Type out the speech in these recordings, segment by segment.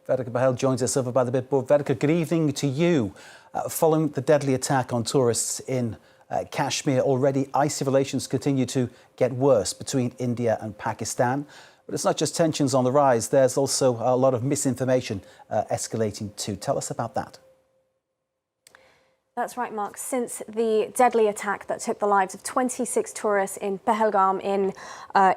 Vedika Pahlgam joins us over by the bit board. Vedika, good evening to you. Following the deadly attack on tourists in Kashmir, already icy relations continue to get worse between India and Pakistan. But it's not just tensions on the rise, there's also a lot of misinformation escalating too. Tell us about that. That's right, Mark. Since the deadly attack that took the lives of 26 tourists in Pahlgam in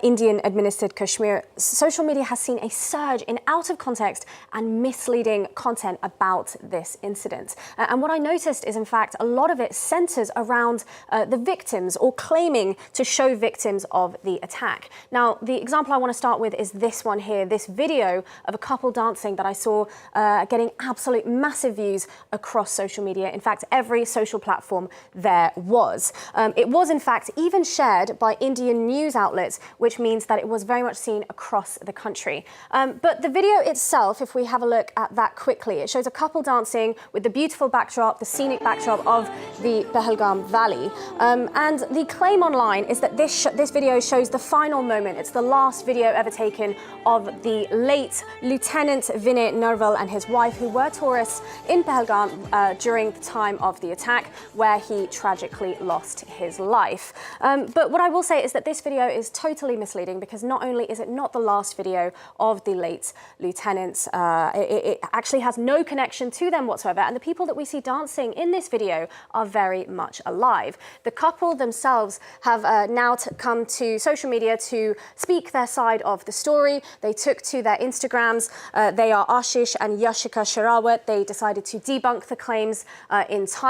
Indian-administered Kashmir, social media has seen a surge in out-of-context and misleading content about this incident. And what I noticed is, in fact, a lot of it centres around the victims or claiming to show victims of the attack. Now, the example I want to start with is this one here, this video of a couple dancing that I saw getting absolute massive views across social media. In fact, every social platform there was. It was, in fact, even shared by Indian news outlets, which means that it was very much seen across the country. But the video itself, if we have a look at that quickly, it shows a couple dancing with the beautiful backdrop, the scenic backdrop of the Pahlgam Valley. And the claim online is that this video shows the final moment. It's the last video ever taken of the late Lieutenant Vinay Narwal and his wife, who were tourists in Pahlgam during the time of the attack, where he tragically lost his life. But what I will say is that this video is totally misleading, because not only is it not the last video of the late lieutenants, it actually has no connection to them whatsoever, and the people that we see dancing in this video are very much alive. The couple themselves have now come to social media to speak their side of the story. They took to their Instagrams. They are Ashish and Yashika Sherawat. They decided to debunk the claims entirely.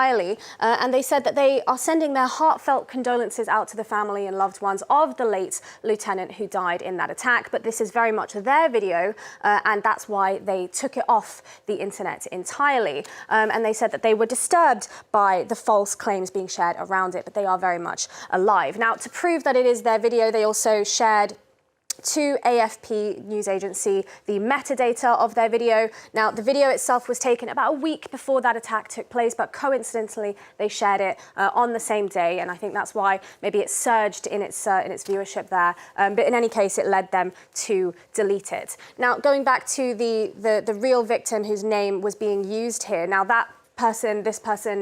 And they said that they are sending their heartfelt condolences out to the family and loved ones of the late lieutenant who died in that attack. But this is very much their video, and that's why they took it off the internet entirely. And they said that they were disturbed by the false claims being shared around it, but they are very much alive. Now, to prove that it is their video, they also shared to AFP news agency the metadata of their video. Now, the video itself was taken about a week before that attack took place, but coincidentally, they shared it on the same day, and I think that's why maybe it surged in its viewership there. But in any case, it led them to delete it. Now, going back to the real victim whose name was being used here. Now, this person,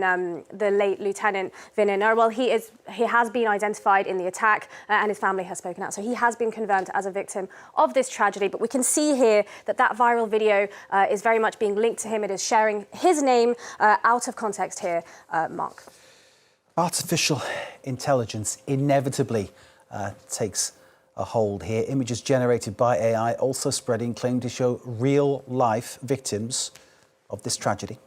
the late Lieutenant Vinay Narwal, he has been identified in the attack, and his family has spoken out. So he has been confirmed as a victim of this tragedy. But we can see here that viral video is very much being linked to him. It is sharing his name out of context here, Mark. Artificial intelligence inevitably takes a hold here. Images generated by AI also spreading, claim to show real-life victims of this tragedy.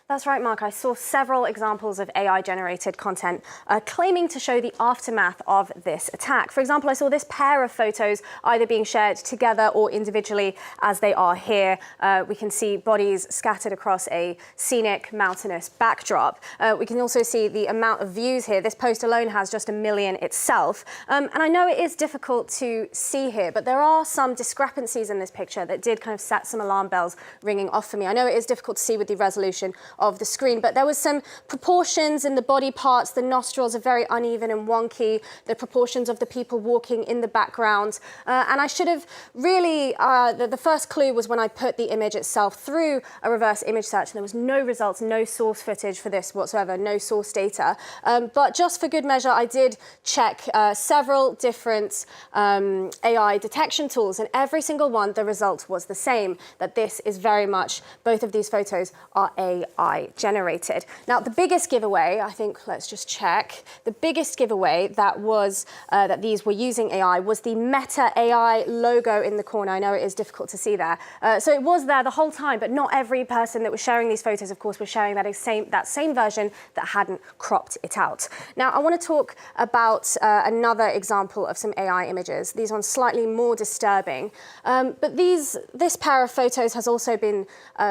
That's right, Mark. I saw several examples of AI-generated content claiming to show the aftermath of this attack. For example, I saw this pair of photos either being shared together or individually, as they are here. We can see bodies scattered across a scenic mountainous backdrop. We can also see the amount of views here. This post alone has just 1 million itself. And I know it is difficult to see here, but there are some discrepancies in this picture that did kind of set some alarm bells ringing off for me. I know it is difficult to see with the resolution of the screen, but there was some proportions in the body parts. The nostrils are very uneven and wonky. The proportions of the people walking in the background. And I should have really, the first clue was when I put the image itself through a reverse image search, and there was no results, no source footage for this whatsoever, no source data. But just for good measure, I did check several different AI detection tools, and every single one, the result was the same, that this is very much, both of these photos are AI generated. Now, the biggest giveaway, I think, let's just check, the biggest giveaway that was that these were using AI was the Meta AI logo in the corner. I know it is difficult to see there. So it was there the whole time, but not every person that was sharing these photos, of course, was sharing that same version that hadn't cropped it out. Now, I want to talk about another example of some AI images. These ones slightly more disturbing. But this pair of photos has also been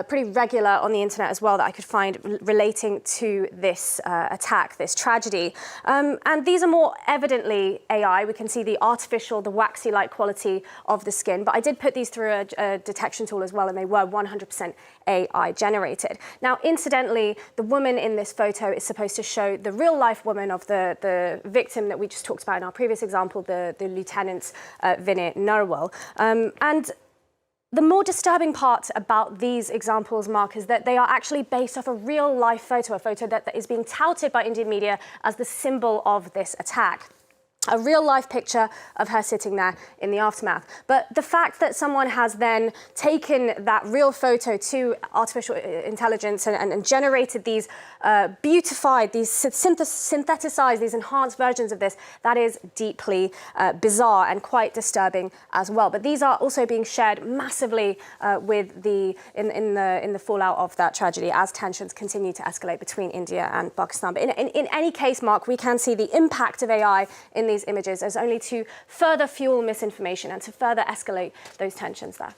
pretty regular on the internet as well, that I could find relating to this attack, this tragedy. And these are more evidently AI. We can see the artificial, the waxy-like quality of the skin. But I did put these through a detection tool as well, and they were 100% AI generated. Now, incidentally, the woman in this photo is supposed to show the real-life woman of the victim that we just talked about in our previous example, the Lieutenant Vinay Narwal. And The more disturbing part about these examples, Mark, is that they are actually based off a real-life photo, a photo that is being touted by Indian media as the symbol of this attack. A real-life picture of her sitting there in the aftermath. But the fact that someone has then taken that real photo to artificial intelligence and generated these beautified, these syntheticized, these enhanced versions of this, that is deeply bizarre and quite disturbing as well. But these are also being shared massively with in the fallout of that tragedy as tensions continue to escalate between India and Pakistan. But in any case, Mark, we can see the impact of AI in these images as only to further fuel misinformation and to further escalate those tensions there.